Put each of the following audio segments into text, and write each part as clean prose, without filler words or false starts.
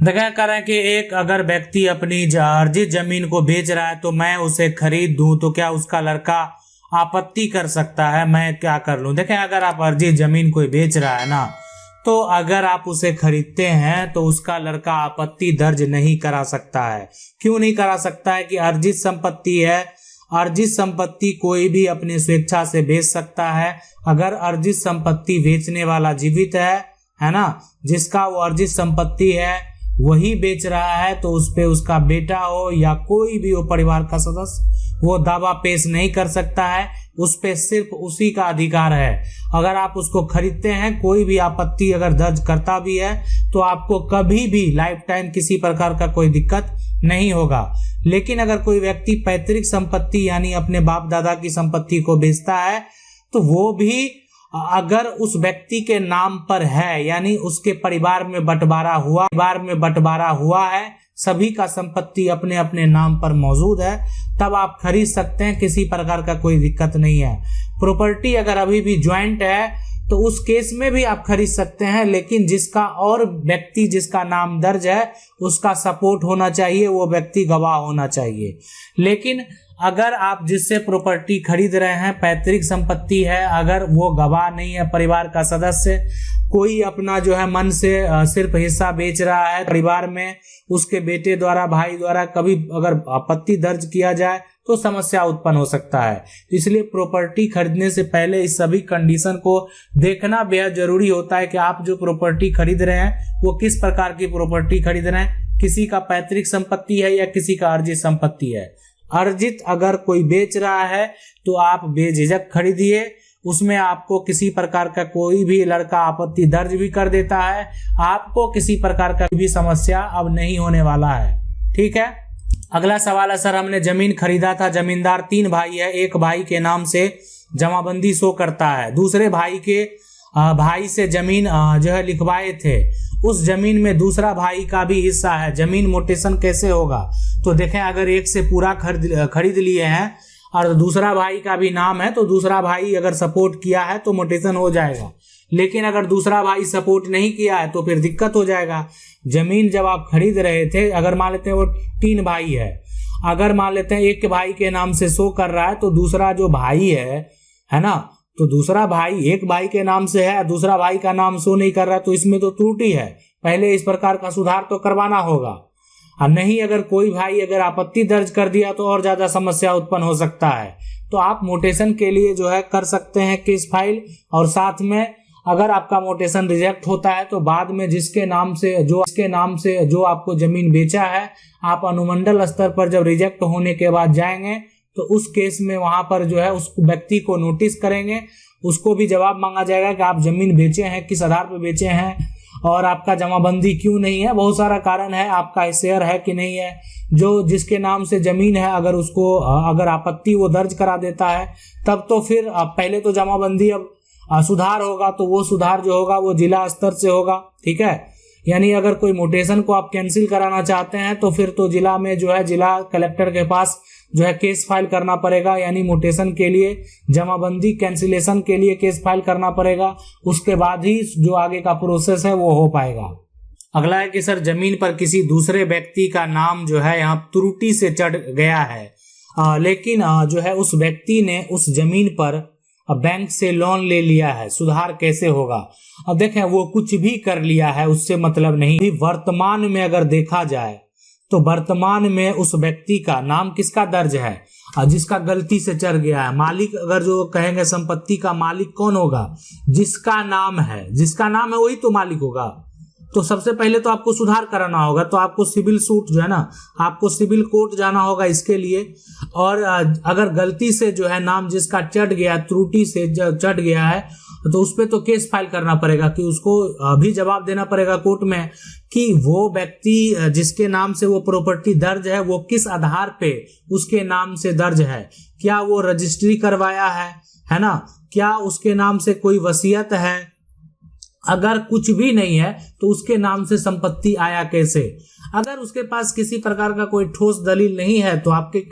देखा करें कि एक अगर व्यक्ति अपनी अर्जित जमीन को बेच रहा है तो मैं उसे खरीद दूं तो क्या उसका लड़का आपत्ति कर सकता है? मैं क्या कर लूं? देखें, अगर आप अर्जित जमीन कोई बेच रहा है ना, तो अगर आप उसे खरीदते हैं तो उसका लड़का आपत्ति दर्ज नहीं करा सकता है। क्यों नहीं करा सकता है? कि अर्जित संपत्ति है। अर्जित संपत्ति कोई भी अपनी स्वेच्छा से बेच सकता है। अगर अर्जित संपत्ति बेचने वाला जीवित है ना, जिसका वो अर्जित संपत्ति है वही बेच रहा है, तो उस पे उसका बेटा हो या कोई भी हो परिवार का सदस्य, वो दावा पेश नहीं कर सकता है। उस पे सिर्फ उसी का अधिकार है। अगर आप उसको खरीदते हैं, कोई भी आपत्ति अगर दर्ज करता भी है तो आपको कभी भी लाइफ टाइम किसी प्रकार का कोई दिक्कत नहीं होगा। लेकिन अगर कोई व्यक्ति पैतृक संपत्ति यानी अपने बाप दादा की संपत्ति को बेचता है, तो वो भी अगर उस व्यक्ति के नाम पर है, यानी उसके परिवार में बंटवारा हुआ है, सभी का संपत्ति अपने अपने नाम पर मौजूद है, तब आप खरीद सकते हैं। किसी प्रकार का कोई दिक्कत नहीं है। प्रॉपर्टी अगर अभी भी ज्वाइंट है तो उस केस में भी आप खरीद सकते हैं, लेकिन जिसका और व्यक्ति जिसका नाम दर्ज है उसका सपोर्ट होना चाहिए, वो व्यक्ति गवाह होना चाहिए। लेकिन अगर आप जिससे प्रॉपर्टी खरीद रहे हैं पैतृक संपत्ति है, अगर वो गवाह नहीं है, परिवार का सदस्य कोई अपना जो है मन से सिर्फ हिस्सा बेच रहा है, परिवार में उसके बेटे द्वारा, भाई द्वारा कभी अगर आपत्ति दर्ज किया जाए तो समस्या उत्पन्न हो सकता है। तो इसलिए प्रॉपर्टी खरीदने से पहले इस सभी कंडीशन को देखना बेहद जरूरी होता है कि आप जो प्रॉपर्टी खरीद रहे हैं वो किस प्रकार की प्रॉपर्टी खरीद रहे हैं, किसी का पैतृक संपत्ति है या किसी का अर्जित संपत्ति है। अर्जित अगर कोई बेच रहा है तो आप बेझिझक खरीदिए, उसमें आपको किसी प्रकार का कोई भी लड़का आपत्ति दर्ज भी कर देता है, आपको किसी प्रकार का भी समस्या अब नहीं होने वाला है। ठीक है। अगला सवाल है, सर हमने जमीन खरीदा था, जमींदार 3 भाई है, एक भाई के नाम से जमाबंदी शो करता है, दूसरे भाई के भाई से जमीन जो है लिखवाए थे, उस जमीन में दूसरा भाई का भी हिस्सा है, जमीन मोटेशन कैसे होगा? तो देखें, अगर एक से पूरा खरीद लिए हैं और दूसरा भाई का भी नाम है तो दूसरा भाई अगर सपोर्ट किया है तो मोटेशन हो जाएगा। लेकिन अगर दूसरा भाई सपोर्ट नहीं किया है तो फिर दिक्कत हो जाएगा। जमीन जब आप खरीद रहे थे, अगर मान लेते हैं वो 3 भाई है, अगर मान लेते हैं एक भाई के नाम से शो कर रहा है तो दूसरा जो भाई है ना, तो दूसरा भाई एक भाई के नाम से है, दूसरा भाई का नाम शो नहीं कर रहा, तो इसमें तो त्रुटि है। पहले इस प्रकार का सुधार तो करवाना होगा, और नहीं अगर कोई भाई अगर आपत्ति दर्ज कर दिया तो और ज्यादा समस्या उत्पन्न हो सकता है। तो आप मोटेशन के लिए जो है कर सकते हैं केस फाइल, और साथ में अगर आपका मोटेशन रिजेक्ट होता है तो बाद में जिसके नाम से जो आपको जमीन बेचा है, आप अनुमंडल स्तर पर जब रिजेक्ट होने के बाद जाएंगे तो उस केस में वहां पर जो है उस व्यक्ति को नोटिस करेंगे, उसको भी जवाब मांगा जाएगा कि आप जमीन बेचे हैं, किस आधार पर बेचे हैं और आपका जमाबंदी क्यों नहीं है। बहुत सारा कारण है, आपका शेयर है कि नहीं है, जो जिसके नाम से जमीन है अगर उसको अगर आपत्ति वो दर्ज करा देता है तब तो फिर पहले तो जमाबंदी अब सुधार होगा, तो वो सुधार जो होगा वो जिला स्तर से होगा। ठीक है, यानी अगर कोई मोटेशन को आप कैंसिल कराना चाहते हैं तो फिर तो जिला में जो है जिला कलेक्टर के पास जो है केस फाइल करना पड़ेगा, यानी मोटेशन के लिए, जमाबंदी कैंसिलेशन के लिए केस फाइल करना पड़ेगा, उसके बाद ही जो आगे का प्रोसेस है वो हो पाएगा। अगला है कि सर जमीन पर किसी दूसरे व्यक्ति का नाम जो है यहाँ त्रुटि से चढ़ गया है, लेकिन जो है उस व्यक्ति ने उस जमीन पर बैंक से लोन ले लिया है, सुधार कैसे होगा? अब देखें, वो कुछ भी कर लिया है उससे मतलब नहीं। वर्तमान में अगर देखा जाए तो वर्तमान में उस व्यक्ति का नाम किसका दर्ज है, जिसका गलती से चढ़ गया है। मालिक अगर जो कहेंगे संपत्ति का मालिक कौन होगा? जिसका नाम है वही तो मालिक होगा। तो सबसे पहले तो आपको सुधार कराना होगा, तो आपको सिविल सूट जो है ना, आपको सिविल कोर्ट जाना होगा इसके लिए। और अगर गलती से जो है नाम जिसका चढ़ गया, त्रुटि से चढ़ गया है, तो उस पे तो केस फाइल करना पड़ेगा कि उसको भी जवाब देना पड़ेगा कोर्ट में कि वो व्यक्ति जिसके नाम से वो प्रॉपर्टी दर्ज है वो किस आधार पे उसके नाम से दर्ज है, क्या वो रजिस्ट्री करवाया है ना, क्या उसके नाम से कोई वसीयत है। अगर कुछ भी नहीं है तो उसके नाम से संपत्ति आया कैसे? अगर उसके पास किसी प्रकार का कोई ठोस दलील नहीं है तो आपके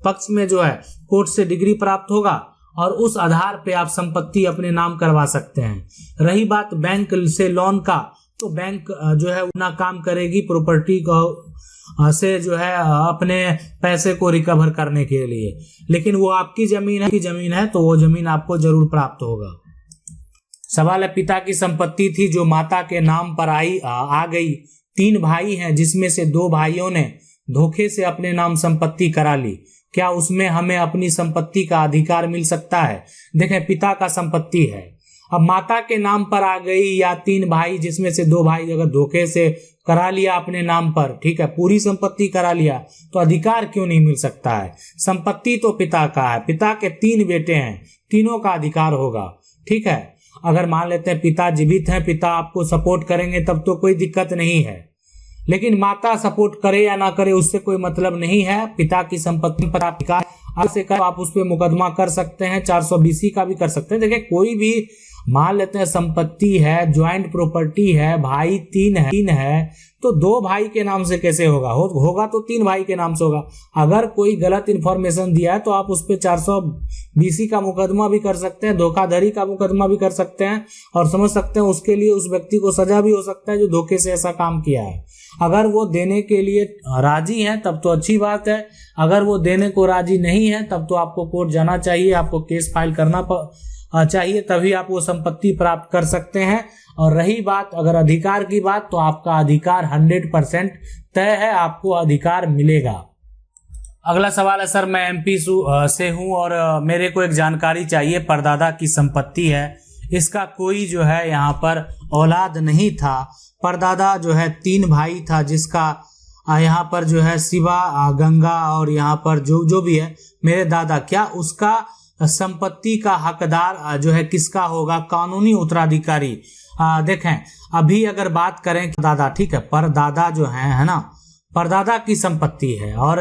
पक्ष में जो है कोर्ट से डिग्री प्राप्त होगा और उस आधार पे आप संपत्ति अपने नाम करवा सकते हैं। रही बात बैंक से लोन का, तो बैंक जो है अपना काम करेगी प्रॉपर्टी को से जो है अपने पैसे को रिकवर करने के लिए। लेकिन वो आपकी जमीन है तो वो जमीन आपको जरूर प्राप्त होगा। सवाल है, पिता की संपत्ति थी जो माता के नाम पर आ गई। 3 भाई हैं जिसमें से 2 भाइयों ने धोखे से अपने नाम संपत्ति करा ली, क्या उसमें हमें अपनी संपत्ति का अधिकार मिल सकता है? देखें, पिता का संपत्ति है, अब माता के नाम पर आ गई, या 3 भाई जिसमें से 2 भाई अगर धोखे से करा लिया अपने नाम पर, ठीक है, पूरी संपत्ति करा लिया, तो अधिकार क्यों नहीं मिल सकता है? संपत्ति तो पिता का है, पिता के 3 बेटे हैं, तीनों का अधिकार होगा। ठीक है, अगर मान लेते हैं पिता जीवित हैं, पिता आपको सपोर्ट करेंगे तब तो कोई दिक्कत नहीं है, लेकिन माता सपोर्ट करे या ना करे उससे कोई मतलब नहीं है। पिता की संपत्ति पर आप उस पर मुकदमा कर सकते हैं, 420 का भी कर सकते हैं। देखिए, कोई भी मान लेते हैं संपत्ति है, ज्वाइंट प्रॉपर्टी है, भाई 3 है, तो 2 भाई के नाम से कैसे होगा? होगा तो 3 भाई के नाम से होगा। अगर कोई गलत इंफॉर्मेशन दिया है तो आप उस पर 420 का मुकदमा भी कर सकते हैं, धोखाधड़ी का मुकदमा भी कर सकते हैं, और समझ सकते हैं उसके लिए उस व्यक्ति को सजा भी हो सकता है जो धोखे से ऐसा काम किया है। अगर वो देने के लिए राजी हैं तब तो अच्छी बात है, अगर वो देने को राजी नहीं है तब तो आपको कोर्ट जाना चाहिए, आपको केस फाइल करना चाहिए, तभी आप वो संपत्ति प्राप्त कर सकते हैं। और रही बात अगर अधिकार की बात, तो आपका अधिकार 100% तय है, आपको अधिकार मिलेगा। अगला सवाल है, सर मैं MP से हूं और मेरे को एक जानकारी चाहिए, परदादा की संपत्ति है, इसका कोई जो है यहाँ पर औलाद नहीं था, परदादा जो है 3 भाई था, जिसका यहाँ पर जो है शिवा, गंगा और यहाँ पर जो भी है मेरे दादा, क्या उसका संपत्ति का हकदार जो है किसका होगा? कानूनी उत्तराधिकारी। देखें, अभी अगर बात करें दादा, ठीक है, परदादा जो है ना, परदादा की संपत्ति है और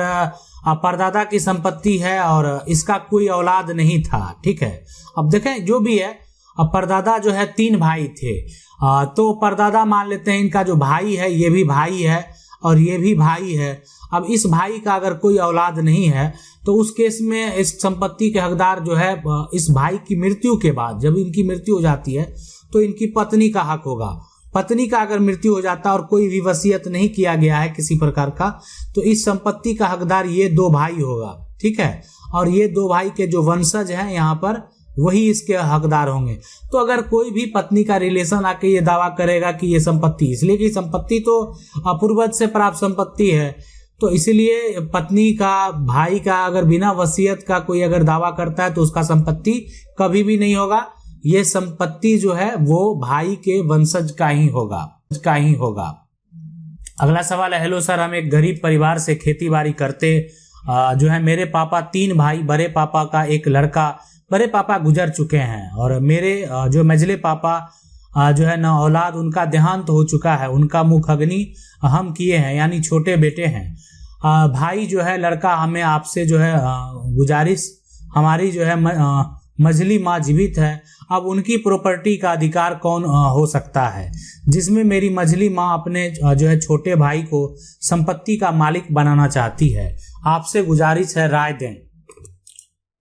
परदादा की संपत्ति है और इसका कोई औलाद नहीं था। ठीक है, अब देखें जो भी है, अब परदादा जो है 3 भाई थे, तो परदादा मान लेते हैं इनका जो भाई है ये भी भाई है और ये भी भाई है। अब इस भाई का अगर कोई औलाद नहीं है तो उस केस में इस संपत्ति के हकदार जो है इस भाई की मृत्यु के बाद, जब इनकी मृत्यु हो जाती है तो इनकी पत्नी का हक होगा। पत्नी का अगर मृत्यु हो जाता है और कोई भी वसीयत नहीं किया गया है किसी प्रकार का, तो इस संपत्ति का हकदार ये 2 भाई होगा। ठीक है, और ये 2 भाई के जो वंशज हैं यहाँ पर वही इसके हकदार होंगे। तो अगर कोई भी पत्नी का रिलेशन आके ये दावा करेगा कि ये संपत्ति, इसलिए कि संपत्ति तो पूर्वज से प्राप्त संपत्ति है, तो इसलिए पत्नी का, भाई का अगर बिना वसीयत का कोई अगर दावा करता है तो उसका संपत्ति कभी भी नहीं होगा। ये संपत्ति जो है वो भाई के वंशज का ही होगा। अगला सवाल है, हेलो सर, हम एक गरीब परिवार से खेती बाड़ी करते जो है, मेरे पापा 3 भाई, बड़े पापा का एक लड़का, बड़े पापा गुजर चुके हैं और मेरे जो मझले पापा जो है ना औलाद, उनका देहांत हो चुका है, उनका मुख अग्नि हम किए हैं, यानी छोटे बेटे हैं। भाई जो है लड़का, हमें आपसे जो है गुजारिश, हमारी जो है मझली माँ जीवित है, अब उनकी प्रॉपर्टी का अधिकार कौन हो सकता है, जिसमें मेरी मझली माँ अपने जो है छोटे भाई को संपत्ति का मालिक बनाना चाहती है, आपसे गुजारिश है, राय दें।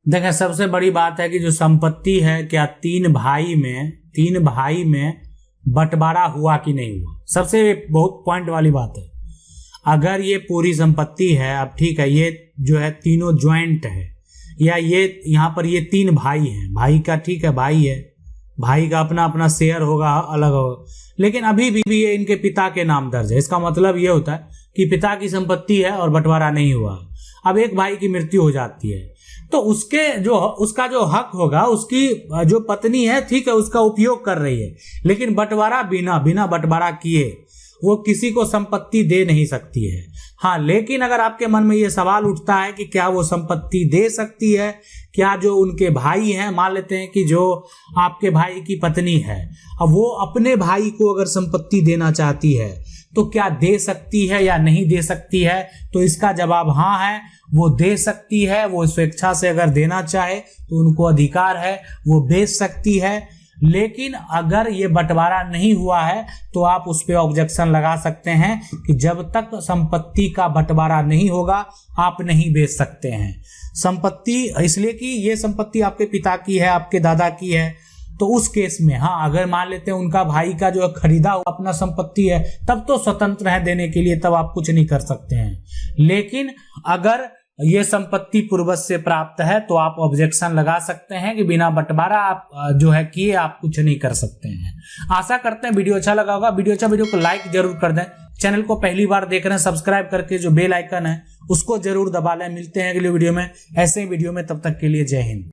देखें, सबसे बड़ी बात है कि जो संपत्ति है, क्या 3 भाई में बंटवारा हुआ कि नहीं हुआ, सबसे बहुत पॉइंट वाली बात है। अगर ये पूरी संपत्ति है, अब ठीक है, ये जो है तीनों ज्वाइंट है, या ये यहाँ पर ये 3 भाई हैं, भाई का ठीक है भाई है, भाई का अपना अपना शेयर होगा, अलग होगा, लेकिन अभी भी ये इनके पिता के नाम दर्ज है। इसका मतलब ये होता है कि पिता की संपत्ति है और बंटवारा नहीं हुआ। अब एक भाई की मृत्यु हो जाती है तो उसका जो हक होगा, उसकी जो पत्नी है, ठीक है, उसका उपयोग कर रही है, लेकिन बंटवारा बिना बंटवारा किए वो किसी को संपत्ति दे नहीं सकती है। हाँ, लेकिन अगर आपके मन में ये सवाल उठता है कि क्या वो संपत्ति दे सकती है, क्या जो उनके भाई हैं, मान लेते हैं कि जो आपके भाई की पत्नी है, अब वो अपने भाई को अगर संपत्ति देना चाहती है तो क्या दे सकती है या नहीं दे सकती है? तो इसका जवाब हाँ है, वो दे सकती है। वो स्वेच्छा से अगर देना चाहे तो उनको अधिकार है, वो बेच सकती है। लेकिन अगर ये बंटवारा नहीं हुआ है तो आप उस पर ऑब्जेक्शन लगा सकते हैं कि जब तक संपत्ति का बंटवारा नहीं होगा आप नहीं बेच सकते हैं संपत्ति, इसलिए कि ये संपत्ति आपके पिता की है, आपके दादा की है, तो उस केस में हाँ, अगर मान लेते हैं उनका भाई का जो खरीदा हुआ अपना संपत्ति है, तब तो स्वतंत्र है देने के लिए, तब आप कुछ नहीं कर सकते हैं। लेकिन अगर ये संपत्ति पूर्वज से प्राप्त है तो आप ऑब्जेक्शन लगा सकते हैं कि बिना बंटवारा आप जो है किए आप कुछ नहीं कर सकते हैं। आशा करते हैं वीडियो अच्छा लगा होगा। वीडियो को लाइक जरूर कर दें। चैनल को पहली बार देख रहे हैं, सब्सक्राइब करके जो बेल आइकन है उसको जरूर दबा लें। मिलते हैं अगले वीडियो में ऐसे ही वीडियो में, तब तक के लिए जय हिंद।